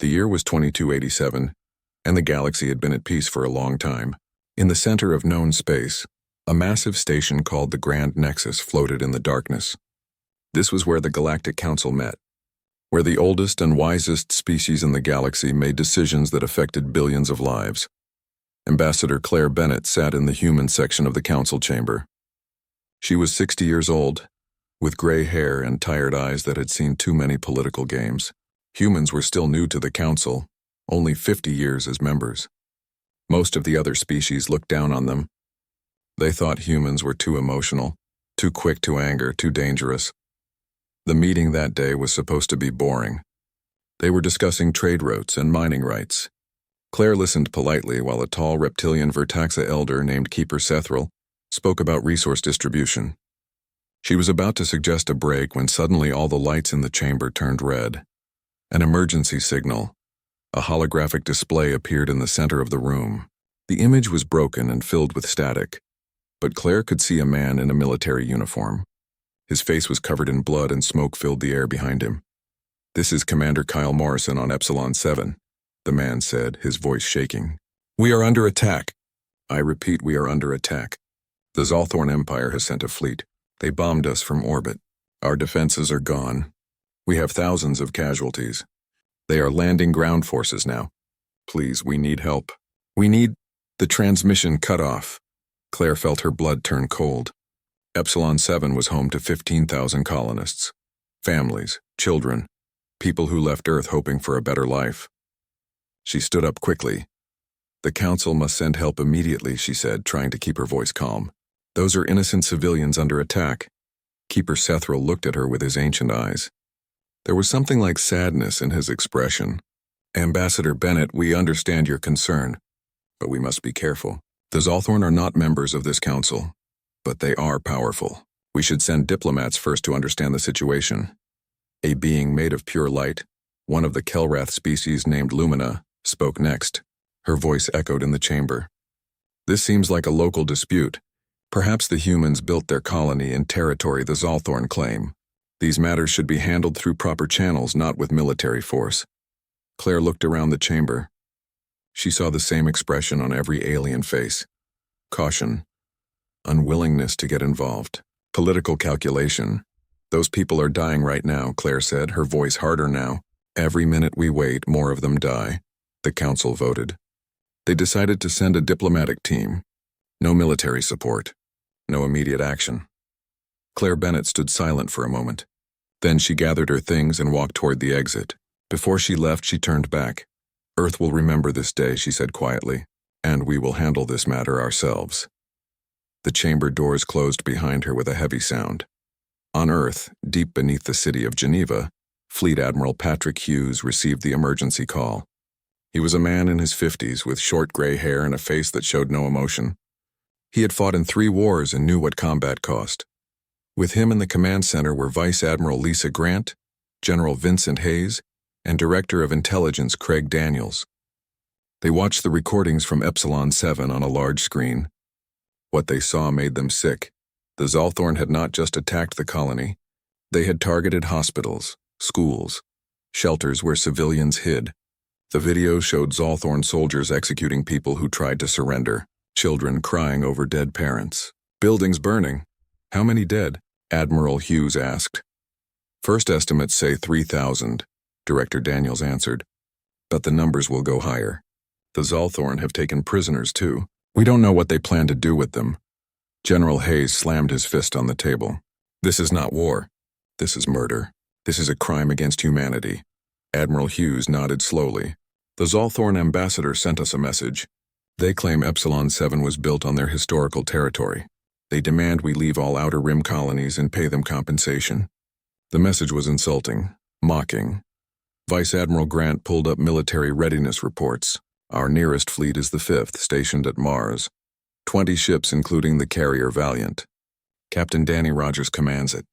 The year was 2287, and the galaxy had been at peace for a long time. In the center of known space, a massive station called the Grand Nexus floated in the darkness. This was where the Galactic Council met, where the oldest and wisest species in the galaxy made decisions that affected billions of lives. Ambassador Claire Bennett sat in the human section of the council chamber. She was 60 years old, with gray hair and tired eyes that had seen too many political games. Humans were still new to the council, only 50 years as members. Most of the other species looked down on them. They thought humans were too emotional, too quick to anger, too dangerous. The meeting that day was supposed to be boring. They were discussing trade routes and mining rights. Claire listened politely while a tall reptilian Vertaxa elder named Keeper Sethril spoke about resource distribution. She was about to suggest a break when suddenly all the lights in the chamber turned red. An emergency signal. A holographic display appeared in the center of the room. The image was broken and filled with static, but Claire could see a man in a military uniform. His face was covered in blood and smoke filled the air behind him. "This is Commander Kyle Morrison on Epsilon 7, the man said, his voice shaking. "We are under attack. I repeat, we are under attack. The Zalthorn Empire has sent a fleet. They bombed us from orbit. Our defenses are gone. We have thousands of casualties. They are landing ground forces now. Please, we need help. We need..." The transmission cut off. Claire felt her blood turn cold. Epsilon 7 was home to 15,000 colonists. Families, children, people who left Earth hoping for a better life. She stood up quickly. "The Council must send help immediately," she said, trying to keep her voice calm. "Those are innocent civilians under attack." Keeper Sethril looked at her with his ancient eyes. There was something like sadness in his expression. "Ambassador Bennett, we understand your concern, but we must be careful. The Zalthorn are not members of this council, but they are powerful. We should send diplomats first to understand the situation." A being made of pure light, one of the Kelrath species named Lumina, spoke next. Her voice echoed in the chamber. "This seems like a local dispute. Perhaps the humans built their colony in territory the Zalthorn claim. These matters should be handled through proper channels, not with military force." Claire looked around the chamber. She saw the same expression on every alien face. Caution. Unwillingness to get involved. Political calculation. "Those people are dying right now," Claire said, her voice harder now. "Every minute we wait, more of them die." The council voted. They decided to send a diplomatic team. No military support. No immediate action. Claire Bennett stood silent for a moment. Then she gathered her things and walked toward the exit. Before she left, she turned back. "Earth will remember this day," she said quietly, "and we will handle this matter ourselves." The chamber doors closed behind her with a heavy sound. On Earth, deep beneath the city of Geneva, Fleet Admiral Patrick Hughes received the emergency call. He was a man in his 50s with short gray hair and a face that showed no emotion. He had fought in 3 wars and knew what combat cost. With him in the command center were Vice Admiral Lisa Grant, General Vincent Hayes, and Director of Intelligence Craig Daniels. They watched the recordings from Epsilon 7 on a large screen. What they saw made them sick. The Zalthorn had not just attacked the colony. They had targeted hospitals, schools, shelters where civilians hid. The video showed Zalthorn soldiers executing people who tried to surrender, children crying over dead parents, buildings burning. "How many dead?" Admiral Hughes asked. "First estimates say 3,000, Director Daniels answered. "But the numbers will go higher. The Zalthorn have taken prisoners too. We don't know what they plan to do with them." General Hayes slammed his fist on the table. "This is not war. This is murder. This is a crime against humanity." Admiral Hughes nodded slowly. "The Zalthorn ambassador sent us a message. They claim Epsilon 7 was built on their historical territory. They demand we leave all Outer Rim colonies and pay them compensation." The message was insulting, mocking. Vice Admiral Grant pulled up military readiness reports. "Our nearest fleet is the 5th, stationed at Mars. 20 ships including the carrier Valiant. Captain Danny Rogers commands it.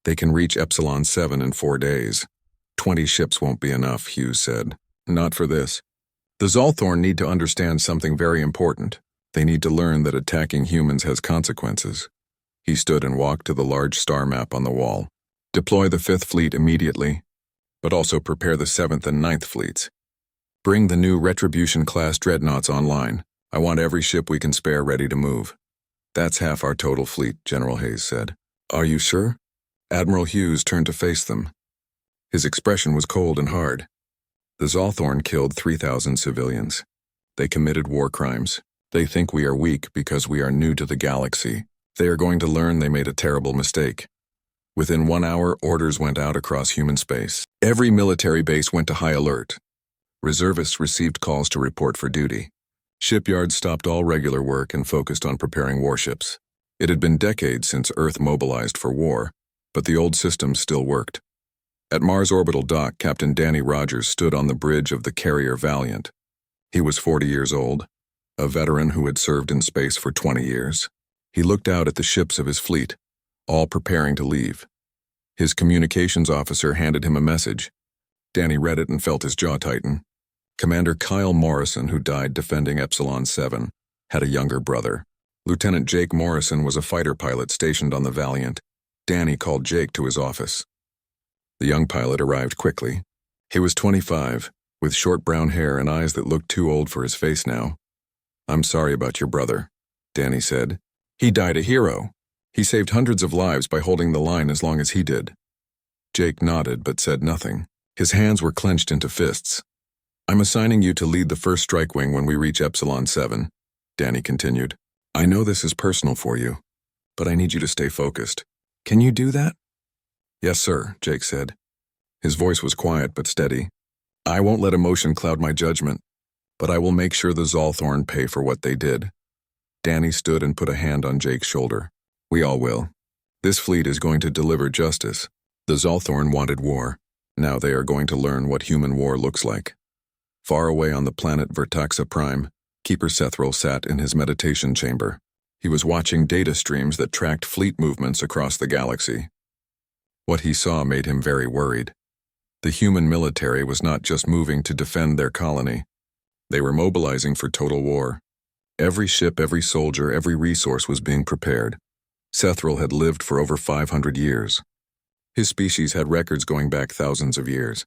They can reach Epsilon 7 in 4 days. 20 ships won't be enough," Hughes said. "Not for this. The Zalthorn need to understand something very important. They need to learn that attacking humans has consequences." He stood and walked to the large star map on the wall. "Deploy the 5th Fleet immediately, but also prepare the 7th and 9th Fleets. Bring the new Retribution-class dreadnoughts online. I want every ship we can spare ready to move. That's half our total fleet, General Hayes said. Are you sure? Admiral Hughes turned to face them. His expression was cold and hard. The Zalthorn killed 3,000 civilians. They committed war crimes. They think we are weak because we are new to the galaxy. They are going to learn they made a terrible mistake. Within 1 hour, orders went out across human space. Every military base went to high alert. Reservists received calls to report for duty. Shipyards stopped all regular work and focused on preparing warships. It had been decades since Earth mobilized for war, but the old systems still worked. At Mars Orbital Dock, Captain Danny Rogers stood on the bridge of the carrier Valiant. He was 40 years old, a veteran who had served in space for 20 years. He looked out at the ships of his fleet, all preparing to leave. His communications officer handed him a message. Danny read it and felt his jaw tighten. Commander Kyle Morrison, who died defending Epsilon 7, had a younger brother. Lieutenant Jake Morrison was a fighter pilot stationed on the Valiant. Danny called Jake to his office. The young pilot arrived quickly. He was 25, with short brown hair and eyes that looked too old for his face now. I'm sorry about your brother, Danny said. He died a hero. He saved hundreds of lives by holding the line as long as he did. Jake nodded but said nothing. His hands were clenched into fists. I'm assigning you to lead the first strike wing when we reach Epsilon 7, Danny continued. I know this is personal for you, but I need you to stay focused. Can you do that? Yes, sir, Jake said. His voice was quiet but steady. I won't let emotion cloud my judgment, but I will make sure the Zalthorn pay for what they did. Danny stood and put a hand on Jake's shoulder. We all will. This fleet is going to deliver justice. The Zalthorn wanted war. Now they are going to learn what human war looks like. Far away on the planet Vertaxa Prime, Keeper Sethril sat in his meditation chamber. He was watching data streams that tracked fleet movements across the galaxy. What he saw made him very worried. The human military was not just moving to defend their colony. They were mobilizing for total war. Every ship, every soldier, every resource was being prepared. Sethril had lived for over 500 years. His species had records going back thousands of years.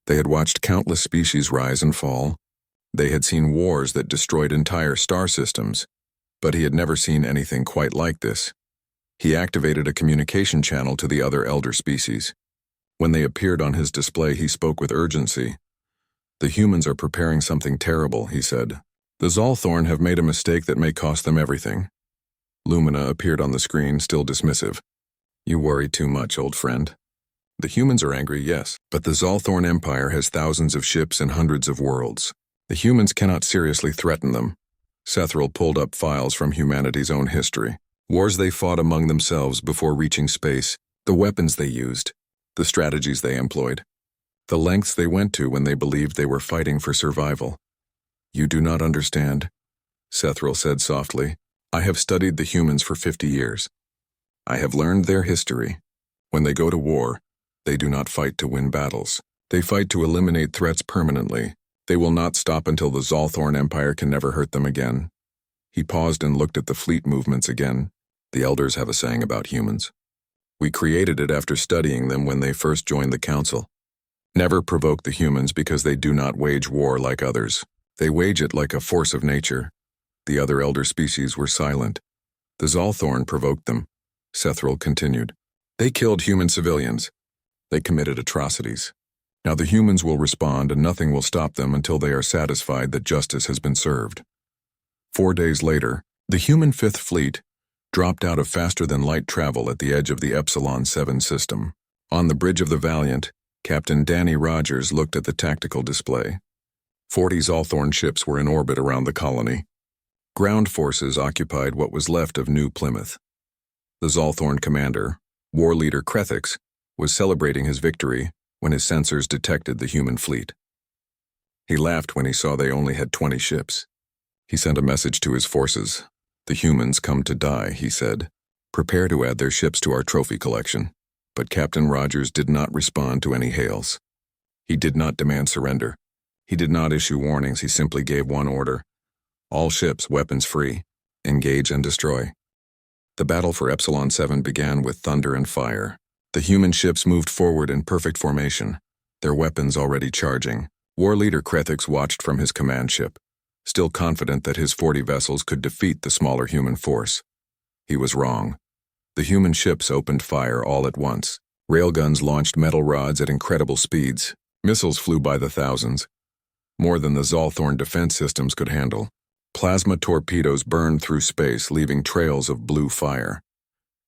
They had watched countless species rise and fall. They had seen wars that destroyed entire star systems, but he had never seen anything quite like this. He activated a communication channel to the other elder species. When they appeared on his display, he spoke with urgency. The humans are preparing something terrible, he said. The Zalthorn have made a mistake that may cost them everything. Lumina appeared on the screen, still dismissive. You worry too much, old friend. The humans are angry, yes, but the Zalthorn Empire has thousands of ships and hundreds of worlds. The humans cannot seriously threaten them. Sethril pulled up files from humanity's own history. Wars they fought among themselves before reaching space, the weapons they used, the strategies they employed, the lengths they went to when they believed they were fighting for survival. You do not understand, Sethril said softly. I have studied the humans for 50 years. I have learned their history. When they go to war, they do not fight to win battles. They fight to eliminate threats permanently. They will not stop until the Zalthorn Empire can never hurt them again. He paused and looked at the fleet movements again. The elders have a saying about humans. We created it after studying them when they first joined the council. Never provoke the humans because they do not wage war like others. They wage it like a force of nature. The other elder species were silent. The Zalthorn provoked them. Sethril continued. They killed human civilians. They committed atrocities. Now the humans will respond and nothing will stop them until they are satisfied that justice has been served. 4 days later, the human Fifth Fleet dropped out of faster-than-light travel at the edge of the Epsilon 7 system. On the bridge of the Valiant, Captain Danny Rogers looked at the tactical display. 40 Zalthorn ships were in orbit around the colony. Ground forces occupied what was left of New Plymouth. The Zalthorn commander, war leader Krethix, was celebrating his victory when his sensors detected the human fleet. He laughed when he saw they only had 20 ships. He sent a message to his forces. The humans come to die, he said. Prepare to add their ships to our trophy collection. But Captain Rogers did not respond to any hails. He did not demand surrender. He did not issue warnings, he simply gave one order. All ships, weapons free. Engage and destroy. The battle for Epsilon 7 began with thunder and fire. The human ships moved forward in perfect formation, their weapons already charging. War leader Krethix watched from his command ship, still confident that his 40 vessels could defeat the smaller human force. He was wrong. The human ships opened fire all at once. Railguns launched metal rods at incredible speeds. Missiles flew by the thousands, more than the Zolthorn defense systems could handle. Plasma torpedoes burned through space, leaving trails of blue fire.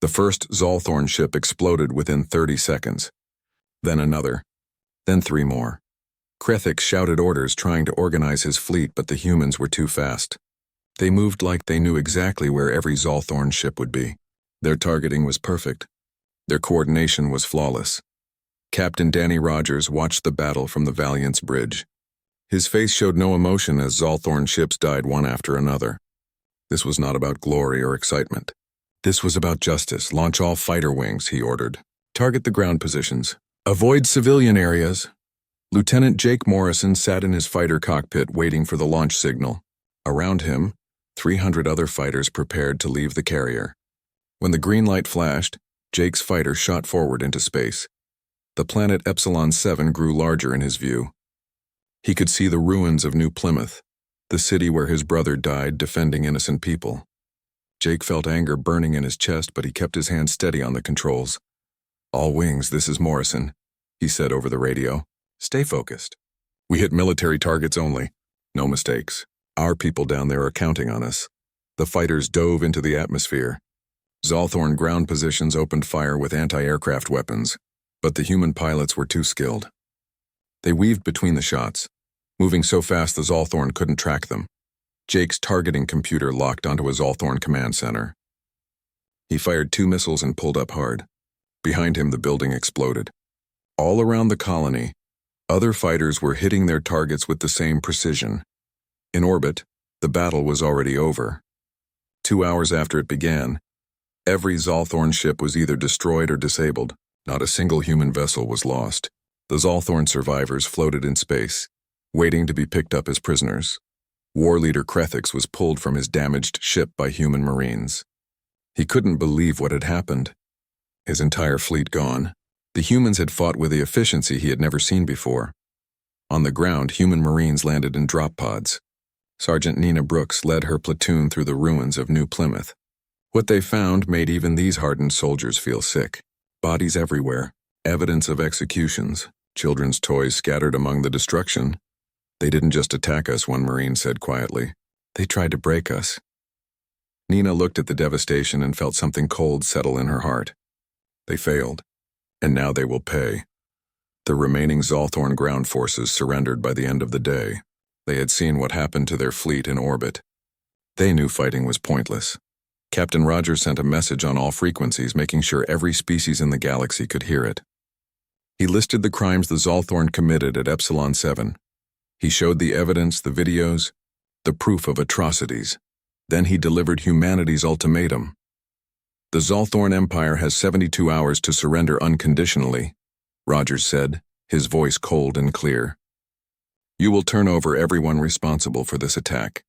The first Zolthorn ship exploded within 30 seconds. Then another. Then 3 more. Krethix shouted orders, trying to organize his fleet, but the humans were too fast. They moved like they knew exactly where every Zolthorn ship would be. Their targeting was perfect. Their coordination was flawless. Captain Danny Rogers watched the battle from the Valiant's bridge. His face showed no emotion as Zolthorn ships died one after another. This was not about glory or excitement. This was about justice. Launch all fighter wings, he ordered. Target the ground positions. Avoid civilian areas. Lieutenant Jake Morrison sat in his fighter cockpit waiting for the launch signal. Around him, 300 other fighters prepared to leave the carrier. When the green light flashed, Jake's fighter shot forward into space. The planet Epsilon 7 grew larger in his view. He could see the ruins of New Plymouth, the city where his brother died defending innocent people. Jake felt anger burning in his chest, but he kept his hand steady on the controls. "All wings, this is Morrison," he said over the radio. "Stay focused. We hit military targets only. No mistakes. Our people down there are counting on us." The fighters dove into the atmosphere. Zolthorn ground positions opened fire with anti-aircraft weapons, but the human pilots were too skilled. They weaved between the shots, moving so fast the Zolthorn couldn't track them. Jake's targeting computer locked onto a Zolthorn command center. He fired 2 missiles and pulled up hard. Behind him, the building exploded. All around the colony, other fighters were hitting their targets with the same precision. In orbit, the battle was already over. 2 hours after it began, every Zolthorn ship was either destroyed or disabled. Not a single human vessel was lost. The Zolthorn survivors floated in space, waiting to be picked up as prisoners. War leader Krethix was pulled from his damaged ship by human marines. He couldn't believe what had happened. His entire fleet gone. The humans had fought with the efficiency he had never seen before. On the ground, human marines landed in drop pods. Sergeant Nina Brooks led her platoon through the ruins of New Plymouth. What they found made even these hardened soldiers feel sick. Bodies everywhere, evidence of executions, children's toys scattered among the destruction. "They didn't just attack us," one Marine said quietly. "They tried to break us." Nina looked at the devastation and felt something cold settle in her heart. They failed, and now they will pay. The remaining Zolthorn ground forces surrendered by the end of the day. They had seen what happened to their fleet in orbit. They knew fighting was pointless. Captain Rogers sent a message on all frequencies, making sure every species in the galaxy could hear it. He listed the crimes the Zolthorn committed at Epsilon 7. He showed the evidence, the videos, the proof of atrocities. Then he delivered humanity's ultimatum. "The Zolthorn Empire has 72 hours to surrender unconditionally," Rogers said, his voice cold and clear. "You will turn over everyone responsible for this attack.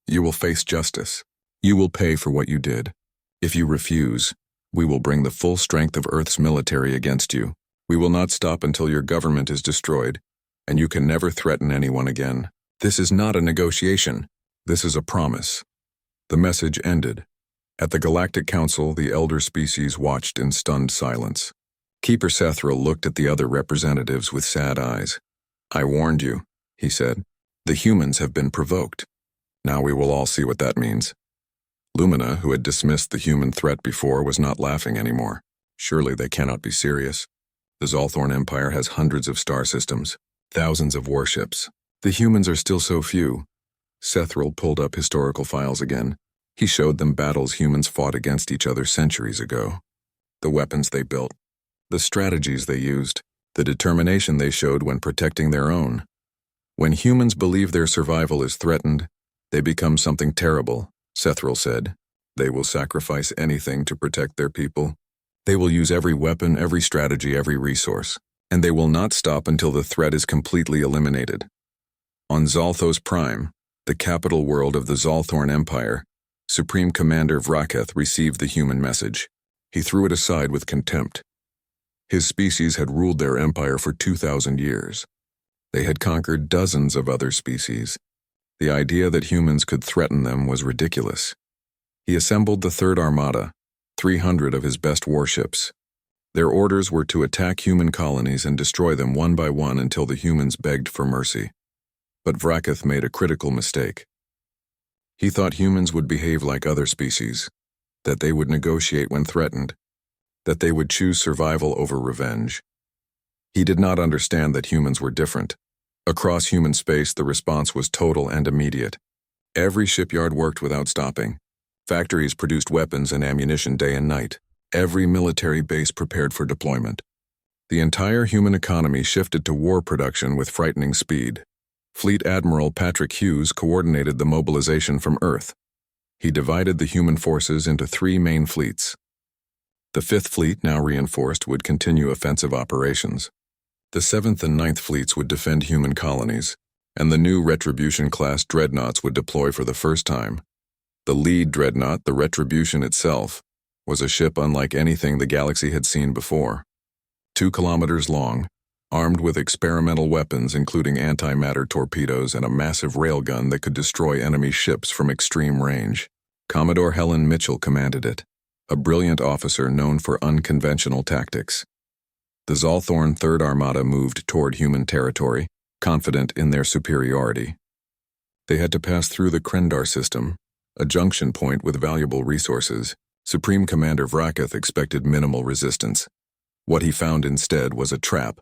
You will face justice. You will pay for what you did. If you refuse, we will bring the full strength of Earth's military against you. We will not stop until your government is destroyed, and you can never threaten anyone again. This is not a negotiation. This is a promise." The message ended. At the Galactic Council, the elder species watched in stunned silence. Keeper Sethril looked at the other representatives with sad eyes. "I warned you," he said. "The humans have been provoked. Now we will all see what that means." Lumina, who had dismissed the human threat before, was not laughing anymore. "Surely they cannot be serious. The Zolthorn Empire has hundreds of star systems, thousands of warships. The humans are still so few." Sethril pulled up historical files again. He showed them battles humans fought against each other centuries ago. The weapons they built, the strategies they used, the determination they showed when protecting their own. When humans believe their survival is threatened, they become something terrible, Sethril said. They will sacrifice anything to protect their people. They will use every weapon, every strategy, every resource, and they will not stop until the threat is completely eliminated. On Zalthos Prime, the capital world of the Zolthorn Empire, Supreme Commander Vraketh received the human message. He threw it aside with contempt. His species had ruled their empire for 2,000 years. They had conquered dozens of other species. The idea that humans could threaten them was ridiculous. He assembled the Third Armada, 300 of his best warships. Their orders were to attack human colonies and destroy them one by one until the humans begged for mercy. But Vracath made a critical mistake. He thought humans would behave like other species, that they would negotiate when threatened, that they would choose survival over revenge. He did not understand that humans were different. Across human space, the response was total and immediate. Every shipyard worked without stopping. Factories produced weapons and ammunition day and night. Every military base prepared for deployment. The entire human economy shifted to war production with frightening speed. Fleet Admiral Patrick Hughes coordinated the mobilization from Earth. He divided the human forces into 3 main fleets. The 5th Fleet, now reinforced, would continue offensive operations. The 7th and 9th Fleets would defend human colonies, and the new Retribution-class dreadnoughts would deploy for the first time. The lead dreadnought, the Retribution itself, was a ship unlike anything the galaxy had seen before. 2 kilometers long, armed with experimental weapons including antimatter torpedoes and a massive railgun that could destroy enemy ships from extreme range. Commodore Helen Mitchell commanded it, a brilliant officer known for unconventional tactics. The Zalthorn Third Armada moved toward human territory, confident in their superiority. They had to pass through the Krendar system, a junction point with valuable resources. Supreme Commander Vracath expected minimal resistance. What he found instead was a trap.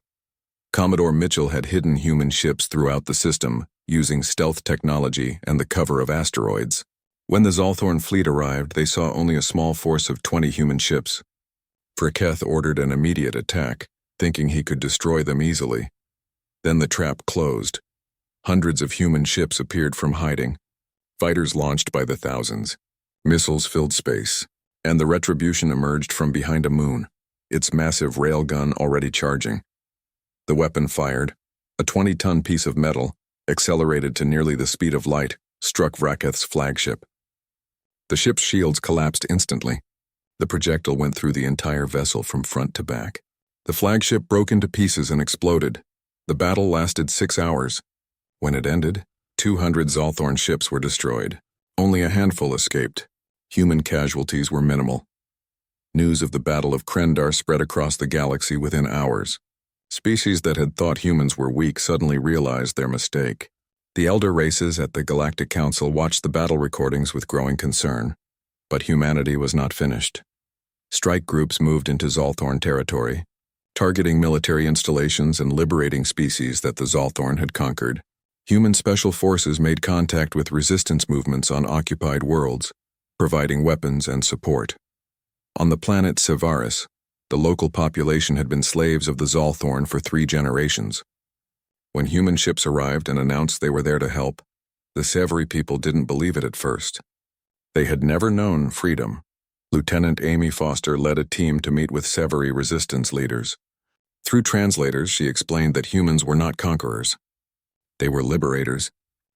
Commodore Mitchell had hidden human ships throughout the system, using stealth technology and the cover of asteroids. When the Zalthorn fleet arrived, they saw only a small force of 20 human ships. Vracath ordered an immediate attack, thinking he could destroy them easily. Then the trap closed. Hundreds of human ships appeared from hiding. Fighters launched by the thousands. Missiles filled space, and the Retribution emerged from behind a moon, its massive railgun already charging. The weapon fired. A 20-ton piece of metal, accelerated to nearly the speed of light, struck Vracath's flagship. The ship's shields collapsed instantly. The projectile went through the entire vessel from front to back. The flagship broke into pieces and exploded. The battle lasted 6 hours. When it ended, 200 Zalthorn ships were destroyed. Only a handful escaped. Human casualties were minimal. News of the Battle of Krendar spread across the galaxy within hours. Species that had thought humans were weak suddenly realized their mistake. The elder races at the Galactic Council watched the battle recordings with growing concern. But humanity was not finished. Strike groups moved into Zalthorn territory, targeting military installations and liberating species that the Zalthorn had conquered. Human special forces made contact with resistance movements on occupied worlds, providing weapons and support. On the planet Sevaris, the local population had been slaves of the Zalthorn for 3 generations. When human ships arrived and announced they were there to help, the Sevari people didn't believe it at first. They had never known freedom. Lieutenant Amy Foster led a team to meet with Sevari resistance leaders. Through translators, she explained that humans were not conquerors. They were liberators.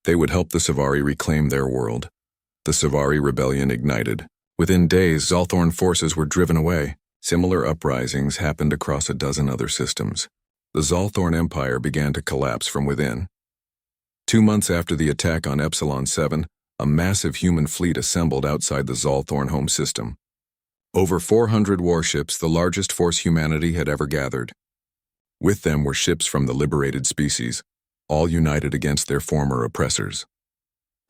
They would help the Sevari reclaim their world. The Sevari rebellion ignited. Within days, Zalthorn forces were driven away. Similar uprisings happened across a dozen other systems. The Zalthorn Empire began to collapse from within. 2 months after the attack on Epsilon 7, a massive human fleet assembled outside the Zalthorn home system. Over 400 warships, the largest force humanity had ever gathered. With them were ships from the liberated species, all united against their former oppressors.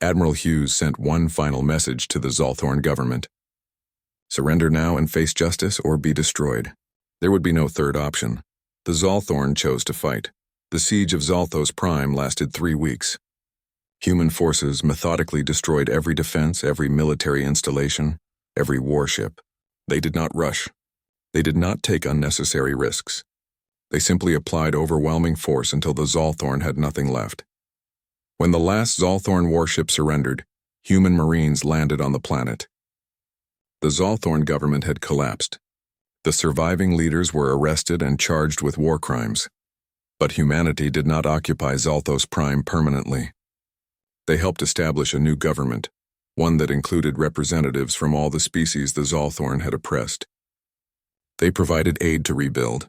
Admiral Hughes sent one final message to the Zalthorn government. Surrender now and face justice or be destroyed. There would be no third option. The Zalthorn chose to fight. The siege of Zalthos Prime lasted 3 weeks. Human forces methodically destroyed every defense, every military installation, every warship. They did not rush. They did not take unnecessary risks. They simply applied overwhelming force until the Zalthorn had nothing left. When the last Zalthorn warship surrendered, human marines landed on the planet. The Zalthorn government had collapsed. The surviving leaders were arrested and charged with war crimes. But humanity did not occupy Zalthos Prime permanently. They helped establish a new government, one that included representatives from all the species the Zalthorn had oppressed. They provided aid to rebuild,